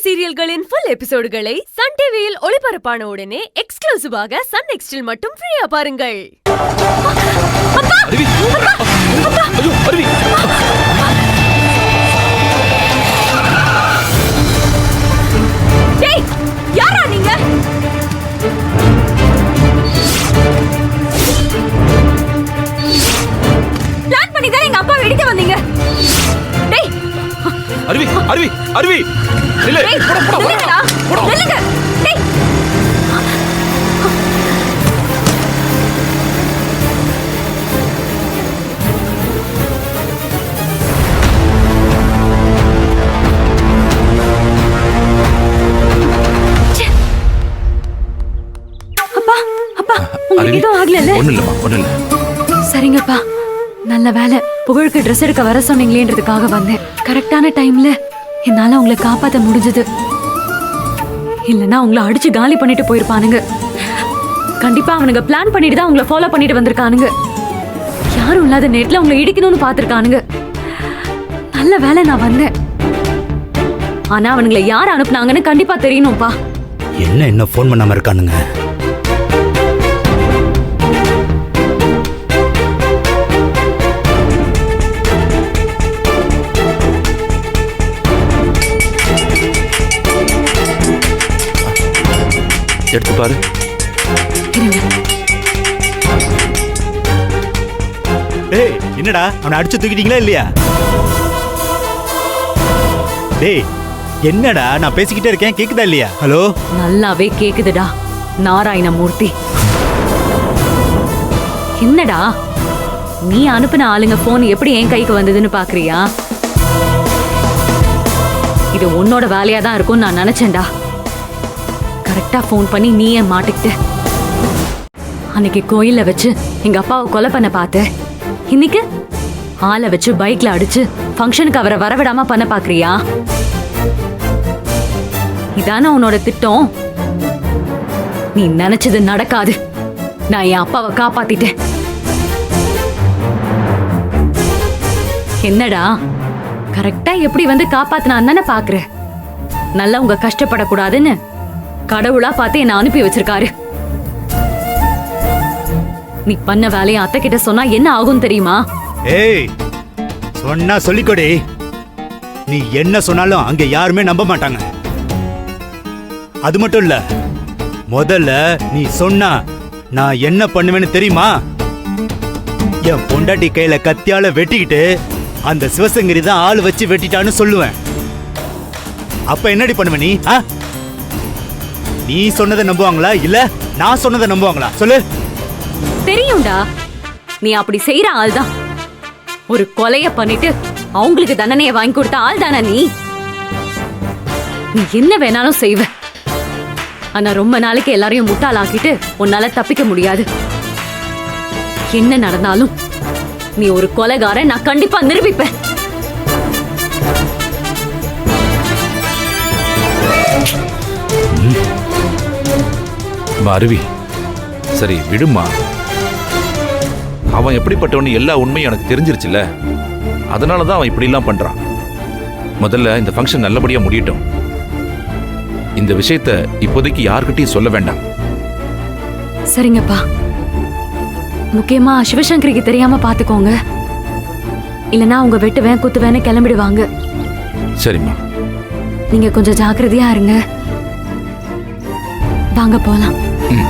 சீரியல்களின் full எபிசோடுகளை Sun டிவியில் ஒளிபரப்பான உடனே எக்ஸ்க்ளூசிவாக சன் நெக்ஸ்டில் மட்டும் ஃப்ரீயா பாருங்கள். யாரா நீங்க? பிளான் பண்ணி தான் எங்க அப்பா வெடிக்க வந்தீங்க. டேய் அருவி அருவி அருவி நில்லு. நில்லுங்கடா, நில்லுங்க. டேய் அப்பா அப்பா உங்களுக்கு எதுவும் ஆகல? ஒண்ணு இல்லம்மா, ஒண்ணு இல்ல. சரிங்கப்பா, நல்ல வேலை. புகழுக்கு ட்ரெஸ் எடுக்க வர சொன்னீங்களேன்றதுக்காக வந்தேன். கரெக்டான டைம்ல என்னால உங்களை காப்பாத்த முடிஞ்சது. இல்லனா உங்களை அடிச்சு காலி பண்ணிட்டு போயிருப்பானுங்க. கண்டிப்பா அவனுங்க பிளான் பண்ணிட்டு தான் உங்களை ஃபாலோ பண்ணிட்டு வந்திருக்கானுங்க. யாரும் இல்லாத நேரத்துல உங்களை இடிக்கணும்னு பாத்திருக்கானுங்க. நல்ல வேலை நான் வந்தேன். ஆனா அவனுங்களை யார் அனுப்புனாங்கன்னு கண்டிப்பா தெரியணும்பா. என்ன போன் பண்ணாம இருக்கானுங்க? எடுத்து பாரு. டேய் என்னடா அவனை அடிச்சு தூக்கிட்டீங்களா இல்லையா? டேய் என்னடா நான் பேசிக்கிட்டே இருக்கேன், கேக்குதா இல்லையா? ஹலோ, நல்லாவே கேக்குதுடா நாராயணமூர்த்தி. என்னடா நீ அனுப்பின ஆளுங்க போன் எப்படி என் கைக்கு வந்ததுன்னு பாக்குறியா? இது உன்னோட வேலையா தான் இருக்கும் நான் நினைச்சேன்டா. கரெக்டா போன் பண்ணி நீ ஏன் மாட்டிக்கிட்ட? அன்னைக்கு கோயில்ல வச்சு எங்க அப்பாவை கொலை பண்ண பார்த்த. இன்னைக்கு ஆளை வச்சு பைக்ல அடிச்சு ஃபங்க்ஷனுக்கு அவரை வரவிடாம பண்ண பாக்குறியா? இதான உன்னோட திட்டம்? நீ நினைச்சது நடக்காது. நான் என் அப்பாவை காப்பாத்திட்டேன். என்னடா கரெக்டா எப்படி வந்து காப்பாத்தினான்னு பாக்குற? நல்லா உங்க கஷ்டப்படக்கூடாதுன்னு கடவுளா பார்த்து என்ன அனுப்பி வச்சிருக்காரு. நீ பண்ண வேலையை அத்தை கிட்ட சொன்னா என்ன ஆகும் தெரியுமா? ஏய் சொன்னா சொல்லிக்கொடி. நீ என்ன சொன்னாலும் அங்க யாருமே நம்ப மாட்டாங்க. அது மட்டும் இல்ல, முதல்ல நீ சொன்னா நான் என்ன பண்ணுவேன்னு தெரியுமா? என் பொண்டாட்டி கையில கத்தியால வெட்டிக்கிட்டு அந்த சிவசங்கரி தான் ஆள் வச்சு வெட்டிட்டான்னு சொல்லுவேன். அப்ப என்னடி பண்ணுவ நீ? நீ சொன்னதை நம்புவாங்களா இல்ல நான் சொன்னதை நம்புவாங்களா சொல்லு? தெரியும்டா, நீ அப்படி செய்யற ஆள் தான். ஒரு கொலைய பண்ணிட்டு அவங்களுக்கு தண்டனையை வாங்கி கொடுத்த ஆள் தானே நீ. நீ என்ன வேணாலும் செய்வ. ஆனா ரொம்ப நாளைக்கு எல்லாரையும் முட்டாளாக்கிட்டு உன்னால தப்பிக்க முடியாது. என்ன நடந்தாலும் நீ ஒரு கொலைகாரன் நான் கண்டிப்பா நிரூபிப்பேன். அருவி சரி விடுமா. அவன் எப்படிப்பட்டவன்னு எல்லா உண்மையும் எனக்கு தெரிஞ்சிருச்சுல. அதனாலதான் அவன் இப்படி எல்லாம் பண்றான். முதல்ல இந்த ஃபங்க்ஷன் நல்லபடியா முடியட்டும். இந்த விஷயத்த இப்போதைக்கு யார்கிட்டயும் சொல்ல வேண்டாம். சரிங்கப்பா. முக்கியமா சிவசங்கரிக்கு தெரியாம பாத்துக்கோங்க. இல்லனா உங்க வெட்டுவேன் குத்துவேன்னு கிளம்பிடுவாங்க. சரிம்மா. நீங்க கொஞ்சம் ஜாக்கிரதையா இருங்க. வாங்க போலாம். ம்.